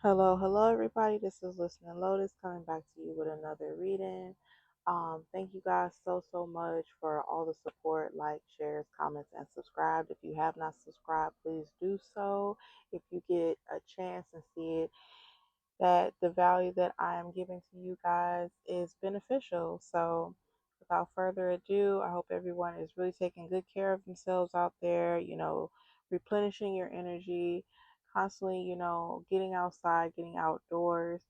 Hello, everybody. This is Listening Lotus coming back to you with another reading. Thank you guys so much for all the support, like, shares, comments, and subscribe. If you have not subscribed, please do so. If you get a chance and see it, that the value that I am giving to you guys is beneficial. So, without further ado, I hope everyone is really taking good care of themselves out there, replenishing your energy, constantly, getting outside, getting outdoors,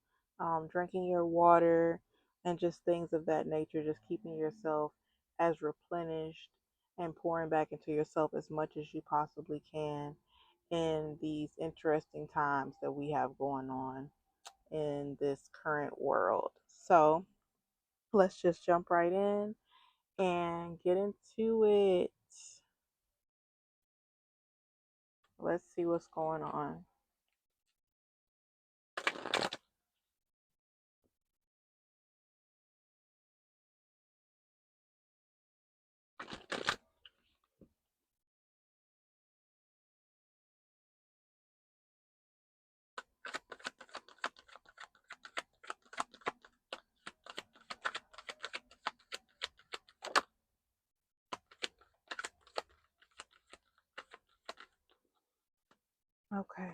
drinking your water, and just things of that nature, just keeping yourself as replenished and pouring back into yourself as much as you possibly can in these interesting times that we have going on in this current world. So let's just jump right in and get into it. Let's see what's going on. Okay.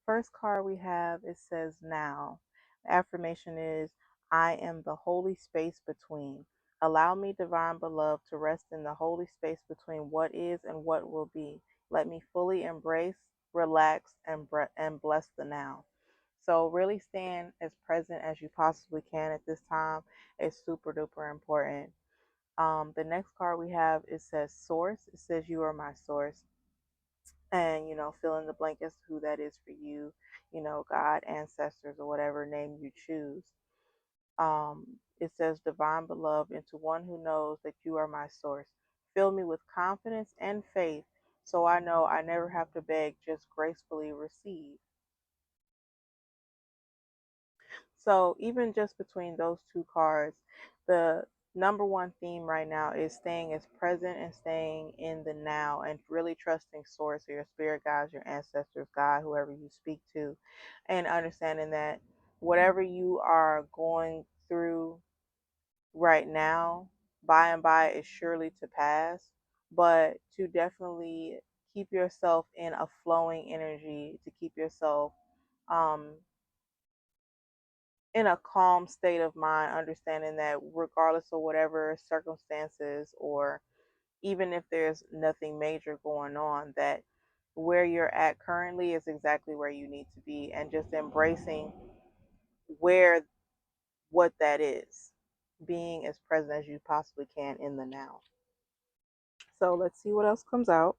First card we have, it says now. The affirmation is, I am the holy space between. Allow me, divine beloved, to rest in the holy space between what is and what will be. Let me fully embrace, relax, and bless the now. So really staying as present as you possibly can at this time is super duper important. The next card we have, it says source. It says you are my source. And, fill in the blank as to who that is for you, God, ancestors, or whatever name you choose. It says divine beloved, into one who knows that you are my source. Fill me with confidence and faith so I know I never have to beg, just gracefully receive. So even just between those two cards, the number one theme right now is staying as present and staying in the now and really trusting source or your spirit guides, your ancestors, God, whoever you speak to, and understanding that whatever you are going through right now, by and by is surely to pass, but to definitely keep yourself in a flowing energy, to keep yourself um in a calm state of mind, understanding that regardless of whatever circumstances, or even if there's nothing major going on, that where you're at currently is exactly where you need to be, and just embracing where what that is, being as present as you possibly can in the now. So let's see what else comes out.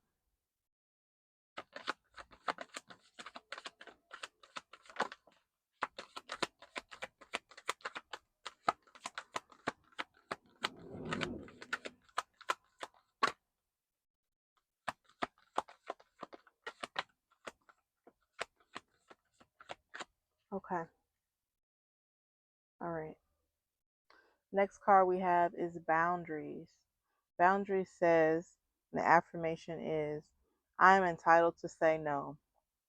Okay. All right. Next card we have is boundaries. Boundaries says, the affirmation is, I am entitled to say no.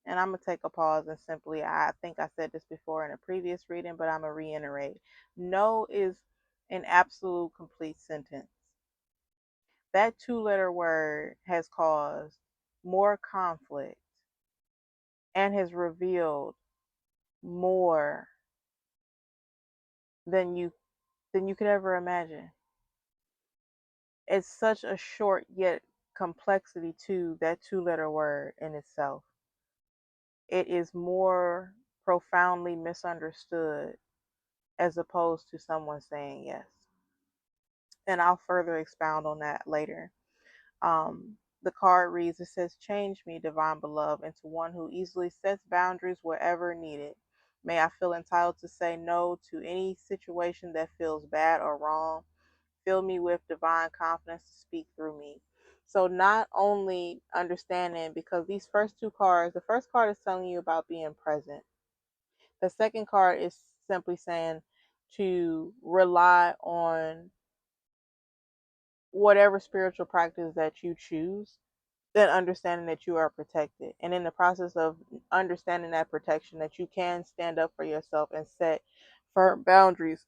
And I'm going to take a pause and simply, I think I said this before in a previous reading, but I'm going to reiterate. No is an absolute complete sentence. That two-letter word has caused more conflict and has revealed more than you could ever imagine. It's such a short yet complexity to that two-letter word in itself. It is more profoundly misunderstood as opposed to someone saying yes. And I'll further expound on that later. The card reads, it says, change me, divine beloved, into one who easily sets boundaries wherever needed. May I feel entitled to say no to any situation that feels bad or wrong. Fill me with divine confidence to speak through me. So not only understanding, because these first two cards, the first card is telling you about being present. The second card is simply saying to rely on whatever spiritual practice that you choose then understanding that you are protected. And in the process of understanding that protection, that you can stand up for yourself and set firm boundaries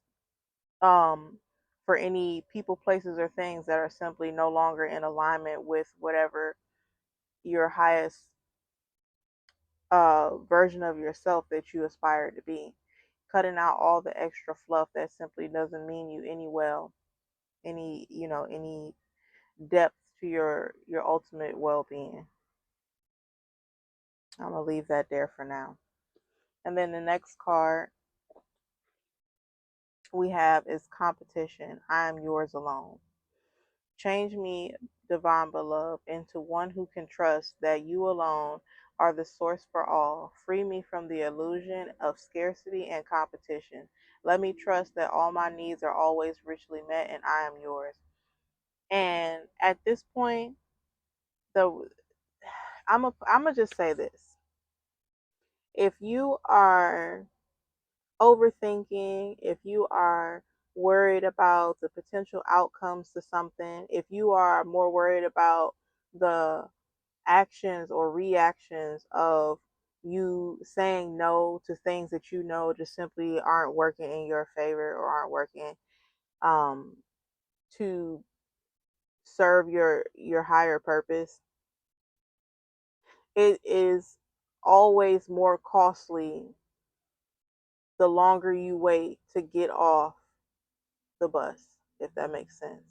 um, for any people, places, or things that are simply no longer in alignment with whatever your highest version of yourself that you aspire to be. Cutting out all the extra fluff that simply doesn't mean you any well, any depth to your ultimate well-being. I'm gonna leave that there for now. And then the next card we have is competition. I am yours alone. Change me, divine beloved, into one who can trust that you alone are the source for all. Free me from the illusion of scarcity and competition. Let me trust that all my needs are always richly met and I am yours. And at this point, the I'm gonna just say this. If you are overthinking, if you are worried about the potential outcomes to something, if you are more worried about the actions or reactions of you saying no to things that you know just simply aren't working in your favor or aren't working um, to serve your higher purpose, it is always more costly the longer you wait to get off the bus, if that makes sense.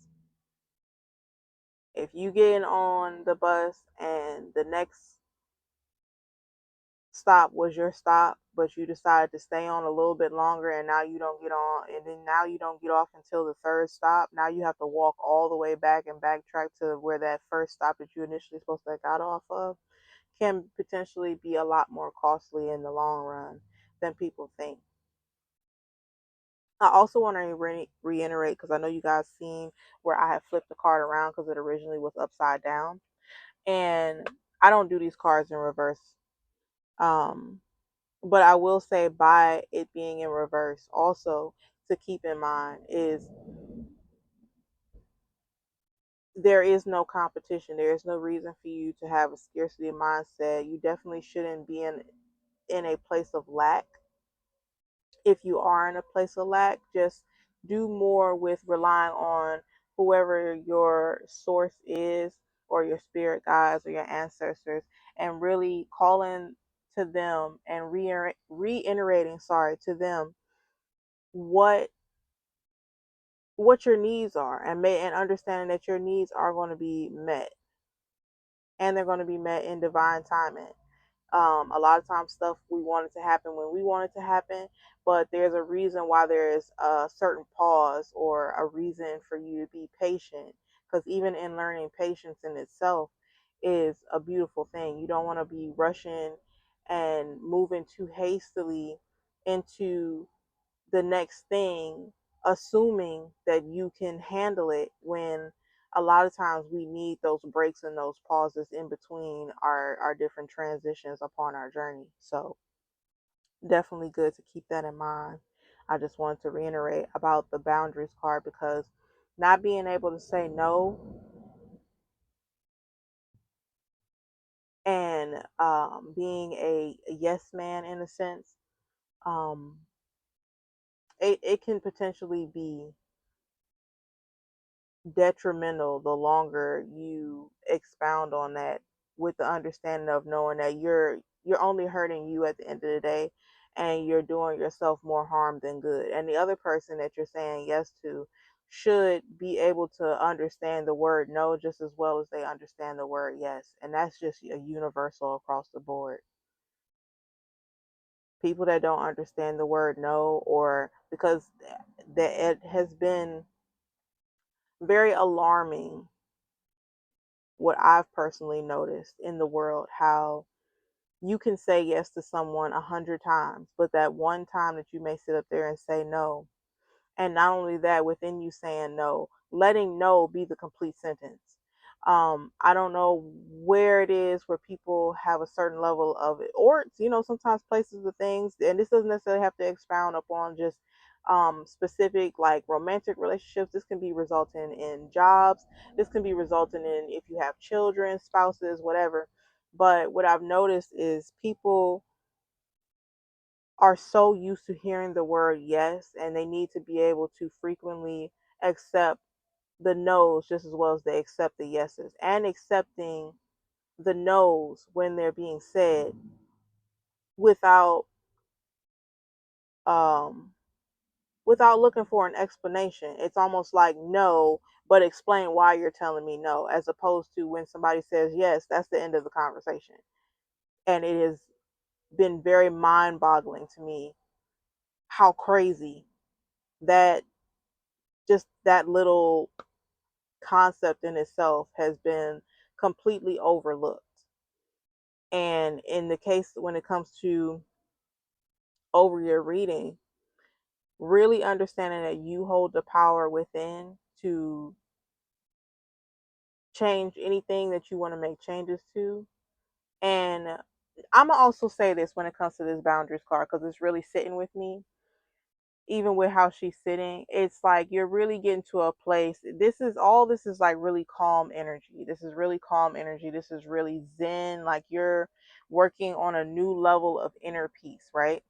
If you get on the bus and the next stop was your stop, but you decided to stay on a little bit longer and now you don't get on, and then now you don't get off until the third stop, now you have to walk all the way back and backtrack to where that first stop that you initially supposed to have got off of, can potentially be a lot more costly in the long run than people think. I also want to reiterate, because I know you guys seen where I had flipped the card around because it originally was upside down, and I don't do these cards in reverse. Um, but I will say, by it being in reverse, also to keep in mind is there is no competition. There is no reason for you to have a scarcity mindset. You definitely shouldn't be in a place of lack. If you are in a place of lack, just do more with relying on whoever your source is, or your spirit guides or your ancestors, and really calling to them and reiterating, sorry, to them what your needs are, and understanding that your needs are going to be met, and they're going to be met in divine timing. A lot of times stuff we want it to happen when we want it to happen, but there's a reason why there is a certain pause or a reason for you to be patient, because even in learning, patience in itself is a beautiful thing. You don't want to be rushing and moving too hastily into the next thing, assuming that you can handle it, when a lot of times we need those breaks and those pauses in between our different transitions upon our journey. So definitely good to keep that in mind. I just wanted to reiterate about the boundaries card, because not being able to say no, and being a yes man in a sense, um, it can potentially be detrimental the longer you expound on that, with the understanding of knowing that you're only hurting you at the end of the day, and you're doing yourself more harm than good, and the other person that you're saying yes to should be able to understand the word no just as well as they understand the word yes, and that's just a universal across the board. People that don't understand the word no, or because that it has been very alarming what I've personally noticed in the world, how you can say yes to someone 100 times, but that one time that you may sit up there and say no, and not only that, within you saying no, letting no be the complete sentence. I don't know where it is where people have a certain level of it, or sometimes places with things, and this doesn't necessarily have to expound upon just specific like romantic relationships. This can be resulting in jobs. This can be resulting in if you have children, spouses, whatever. But what I've noticed is people are so used to hearing the word yes, and they need to be able to frequently accept the no's just as well as they accept the yeses, and accepting the no's when they're being said without um without looking for an explanation. It's almost like no, but explain why you're telling me no, as opposed to when somebody says yes, that's the end of the conversation. And it has been very mind boggling to me how crazy that just that little concept in itself has been completely overlooked. And in the case when it comes to over your reading, really understanding that you hold the power within to change anything that you want to make changes to. And I'm gonna also say this when it comes to this boundaries card because it's really sitting with me. Even with how she's sitting, it's like you're really getting to a place. This is like really calm energy. This is really calm energy. This is really zen. Like you're working on a new level of inner peace, right?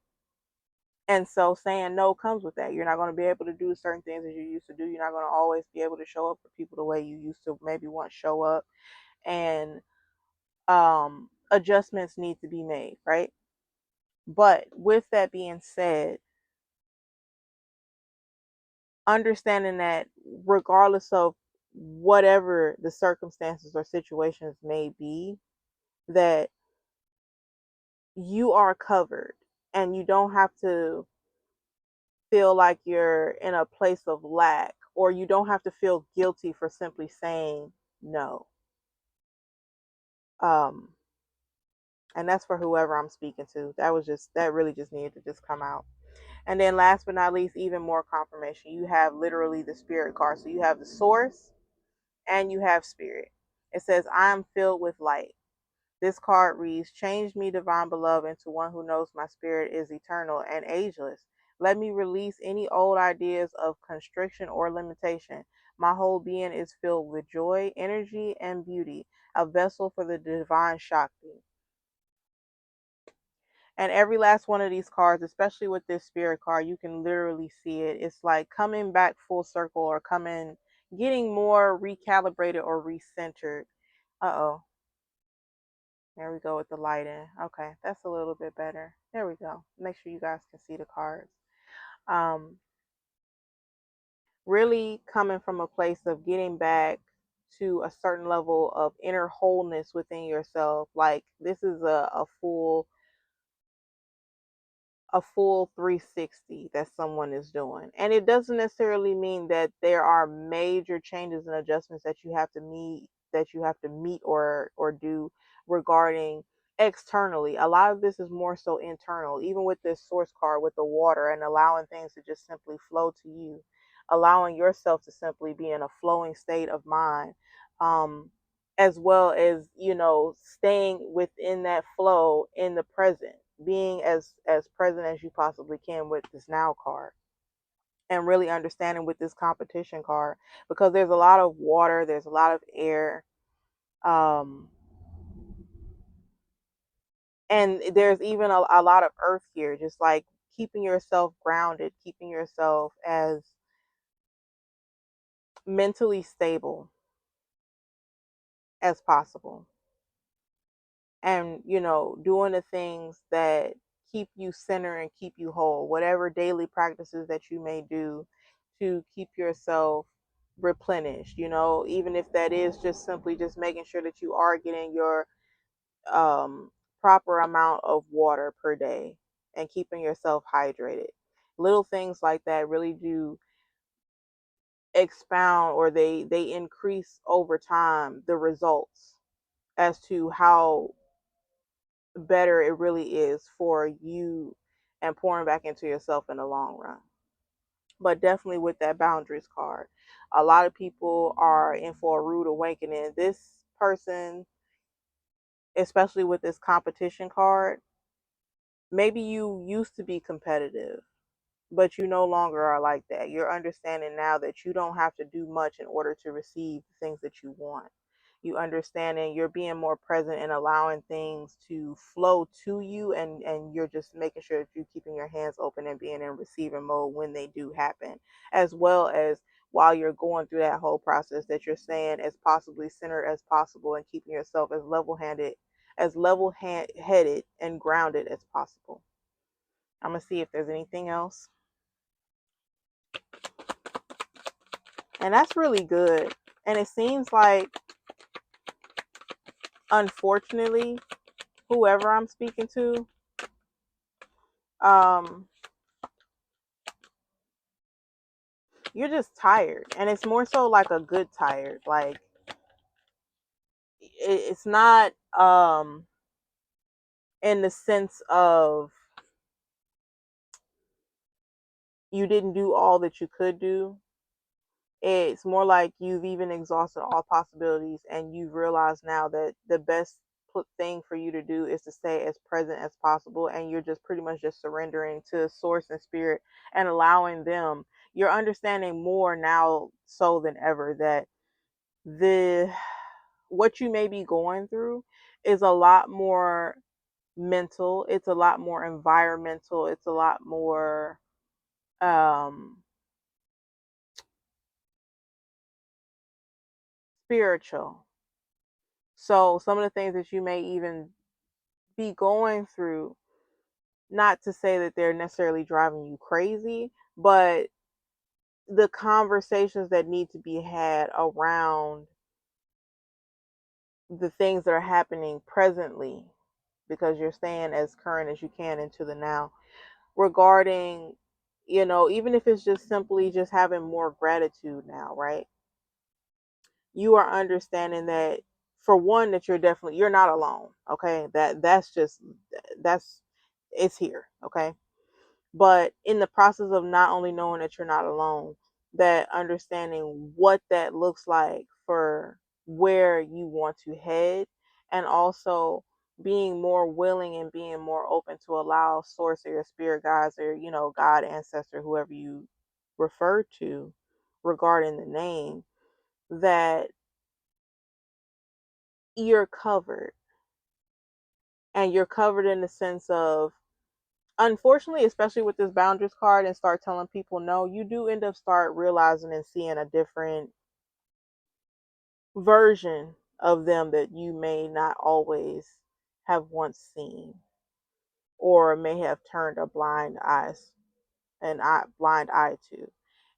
And so saying no comes with that. You're not going to be able to do certain things as you used to do. You're not going to always be able to show up for people the way you used to maybe once show up. And adjustments need to be made, right? But with that being said, understanding that regardless of whatever the circumstances or situations may be, that you are covered and you don't have to feel like you're in a place of lack, or you don't have to feel guilty for simply saying no. Um, and that's for whoever I'm speaking to. That really just needed to just come out. And then last but not least, even more confirmation. You have literally the spirit card. So you have the source and you have spirit. It says, I am filled with light. This card reads, change me, divine beloved, into one who knows my spirit is eternal and ageless. Let me release any old ideas of constriction or limitation. My whole being is filled with joy, energy, and beauty, a vessel for the divine Shakti. And every last one of these cards, especially with this spirit card, you can literally see it. It's like coming back full circle or getting more recalibrated or recentered. Uh-oh. There we go with the lighting. Okay, that's a little bit better. There we go. Make sure you guys can see the cards. Um, really coming from a place of getting back to a certain level of inner wholeness within yourself. Like this is a full 360 that someone is doing. And it doesn't necessarily mean that there are major changes and adjustments that you have to meet or do regarding externally. A lot of this is more so internal, even with this source card with the water and allowing things to just simply flow to you, allowing yourself to simply be in a flowing state of mind. As well as staying within that flow in the present, being as present as you possibly can with this now card, and really understanding with this competition card, because there's a lot of water, there's a lot of air, um and there's even a lot of earth here, just like keeping yourself grounded, keeping yourself as mentally stable as possible, and doing the things that keep you centered and keep you whole, whatever daily practices that you may do to keep yourself replenished, even if that is just simply just making sure that you are getting your um, proper amount of water per day and keeping yourself hydrated. Little things like that really do expound, or they increase over time the results as to how better it really is for you and pouring back into yourself in the long run. But definitely with that boundaries card, a lot of people are in for a rude awakening. This person, especially with this competition card, maybe you used to be competitive but you no longer are like that. You're understanding now that you don't have to do much in order to receive the things that you want. You understanding you're being more present and allowing things to flow to you, and you're just making sure that you're keeping your hands open and being in receiving mode when they do happen, as well as while you're going through that whole process that you're staying as possibly centered as possible and keeping yourself as level headed and grounded as possible. I'm gonna see if there's anything else. And that's really good. And it seems like, unfortunately, whoever I'm speaking to, um, you're just tired. And it's more so like a good tired. Like it's not in the sense of you didn't do all that you could do. It's more like you've even exhausted all possibilities and you've realized now that the best thing for you to do is to stay as present as possible, and you're just pretty much just surrendering to source and spirit and allowing them. You're understanding more now so than ever that the what you may be going through is a lot more mental, it's a lot more environmental, it's a lot more um spiritual. So some of the things that you may even be going through, not to say that they're necessarily driving you crazy, but the conversations that need to be had around the things that are happening presently, because you're staying as current as you can into the now, regarding, even if it's just simply just having more gratitude now, right? You are understanding that, for one, that you're not alone. Okay, that's it's here. Okay, but in the process of not only knowing that you're not alone, that understanding what that looks like for where you want to head, and also being more willing and being more open to allow source or your spirit guides, or God, ancestor, whoever you refer to regarding the name, that you're covered. And you're covered in the sense of, unfortunately, especially with this boundaries card, and start telling people no, you do end up start realizing and seeing a different version of them that you may not always have once seen, or may have turned a blind eye to.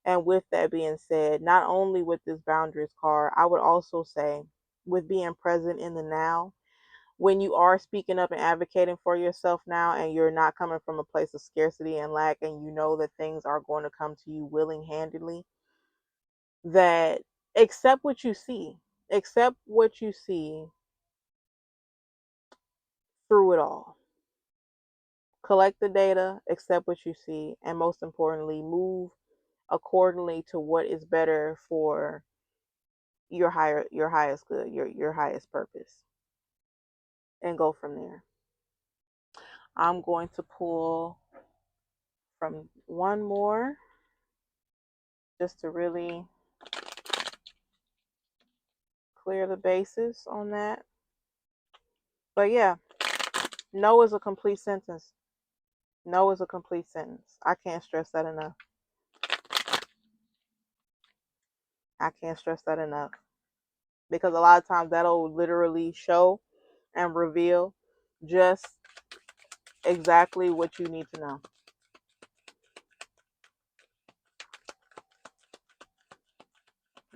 And with that being said, not only with this boundaries card, I would also say, with being present in the now, when you are speaking up and advocating for yourself now, and you're not coming from a place of scarcity and lack, and you know that things are going to come to you willing handedly, that accept what you see. Accept what you see through it all. Collect the data, accept what you see, and most importantly, move accordingly to what is better for your highest good, your highest purpose, and go from there. I'm going to pull from one more, just to really clear the bases on that. But yeah, no is a complete sentence. No is a complete sentence. I can't stress that enough. I can't stress that enough. Because a lot of times that'll literally show and reveal just exactly what you need to know.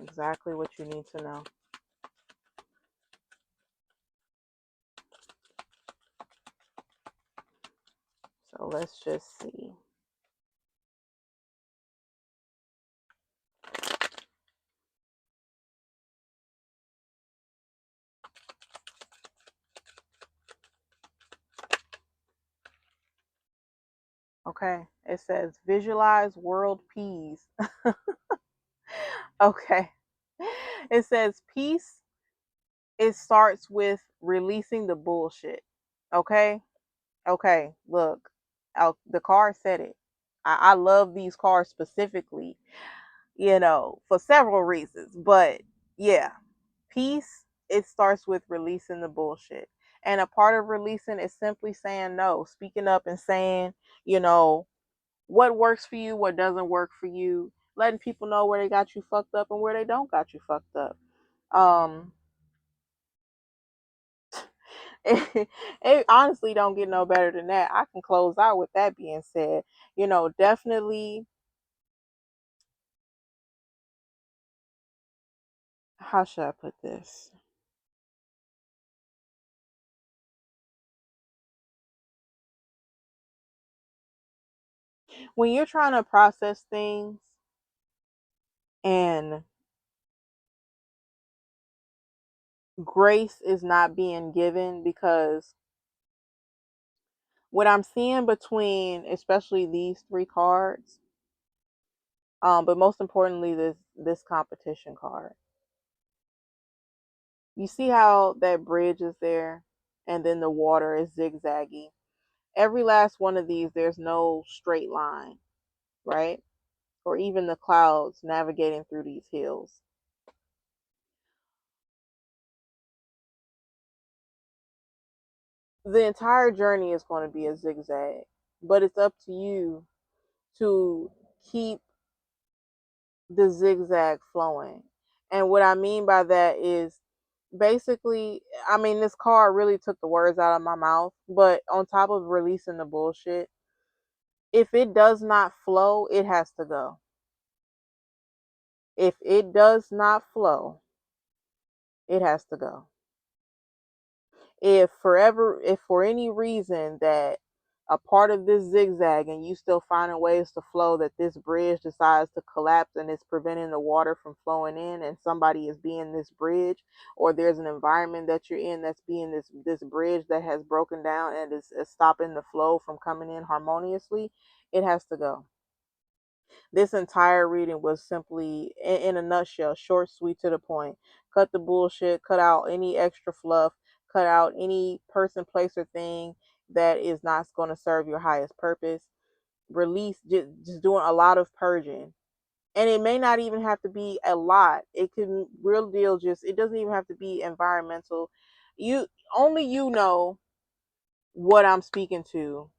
Exactly what you need to know. So let's just see. Okay, it says visualize world peace. Okay. It says peace, it starts with releasing the bullshit. Okay? Okay, look. The card said it. I love these cards specifically, for several reasons. But yeah, peace, it starts with releasing the bullshit. And a part of releasing is simply saying no, speaking up and saying, you know, what works for you, what doesn't work for you, letting people know where they got you fucked up and where they don't got you fucked up. Um, it honestly don't get no better than that. I can close out with that being said. Definitely, how should I put this? When you're trying to process things and grace is not being given, because what I'm seeing between especially these three cards, but most importantly this competition card. You see how that bridge is there and then the water is zigzaggy. Every last one of these, there's no straight line, right? Or even the clouds navigating through these hills. The entire journey is going to be a zigzag, but it's up to you to keep the zigzag flowing. And what I mean by that is basically, I mean, this card really took the words out of my mouth, but on top of releasing the bullshit, if it does not flow, it has to go. If it does not flow, it has to go. If for any reason that a part of this zigzag and you still finding ways to flow, that this bridge decides to collapse and it's preventing the water from flowing in, and somebody is being this bridge, or there's an environment that you're in that's being this bridge that has broken down and is stopping the flow from coming in harmoniously, it has to go. This entire reading was simply, in a nutshell, short, sweet, to the point. Cut the bullshit, cut out any extra fluff, cut out any person, place, or thing that is not going to serve your highest purpose. Release, just doing a lot of purging. And it may not even have to be a lot. It can real deal just, it doesn't even have to be environmental. You only you know what I'm speaking to.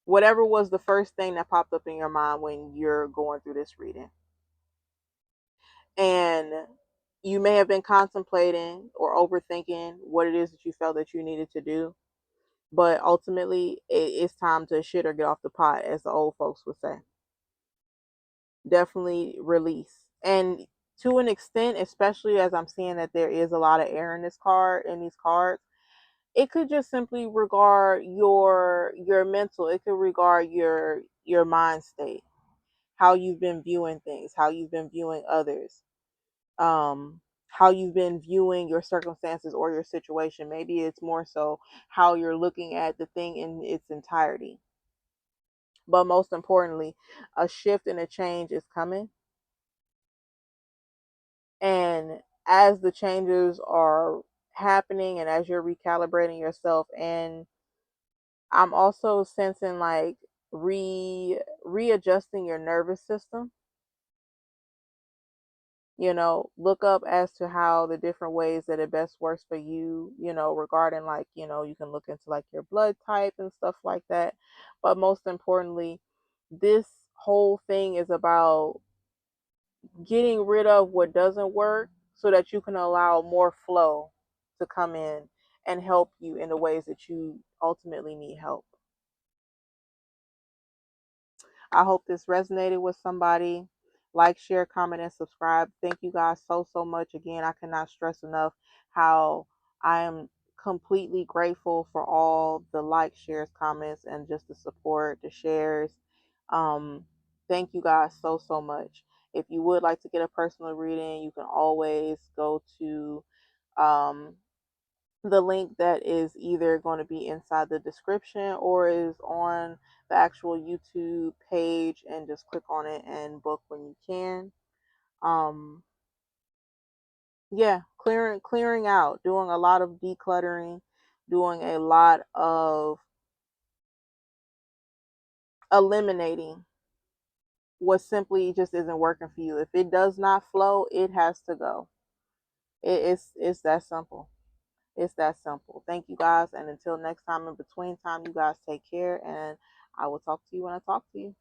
Whatever was the first thing that popped up in your mind when you're going through this reading. And you may have been contemplating or overthinking what it is that you felt that you needed to do, but ultimately it's time to shit or get off the pot, as the old folks would say. Definitely release. And to an extent, especially as I'm seeing that there is a lot of air in these cards, it could just simply regard your mental, it could regard your mind state, how you've been viewing things, how you've been viewing others, um how you've been viewing your circumstances or your situation. Maybe it's more so how you're looking at the thing in its entirety. But most importantly, a shift and a change is coming. And as the changes are happening and as you're recalibrating yourself, and I'm also sensing like readjusting your nervous system. Look up as to how the different ways that it best works for you, regarding like, you can look into like your blood type and stuff like that. But most importantly, this whole thing is about getting rid of what doesn't work so that you can allow more flow to come in and help you in the ways that you ultimately need help. I hope this resonated with somebody. Like, share, comment, and subscribe. Thank you guys so much. Again, I cannot stress enough how I am completely grateful for all the likes, shares, comments, and just the support, the shares. Um, Thank you guys so much. If you would like to get a personal reading, you can always go to um, the link that is either going to be inside the description or is on the actual YouTube page, and just click on it and book when you can. Um yeah, clearing out, doing a lot of decluttering, doing a lot of eliminating what simply just isn't working for you. If it does not flow, it has to go. It's that simple. It's that simple. Thank you guys, and until next time, in between time, you guys take care, and I will talk to you when I talk to you.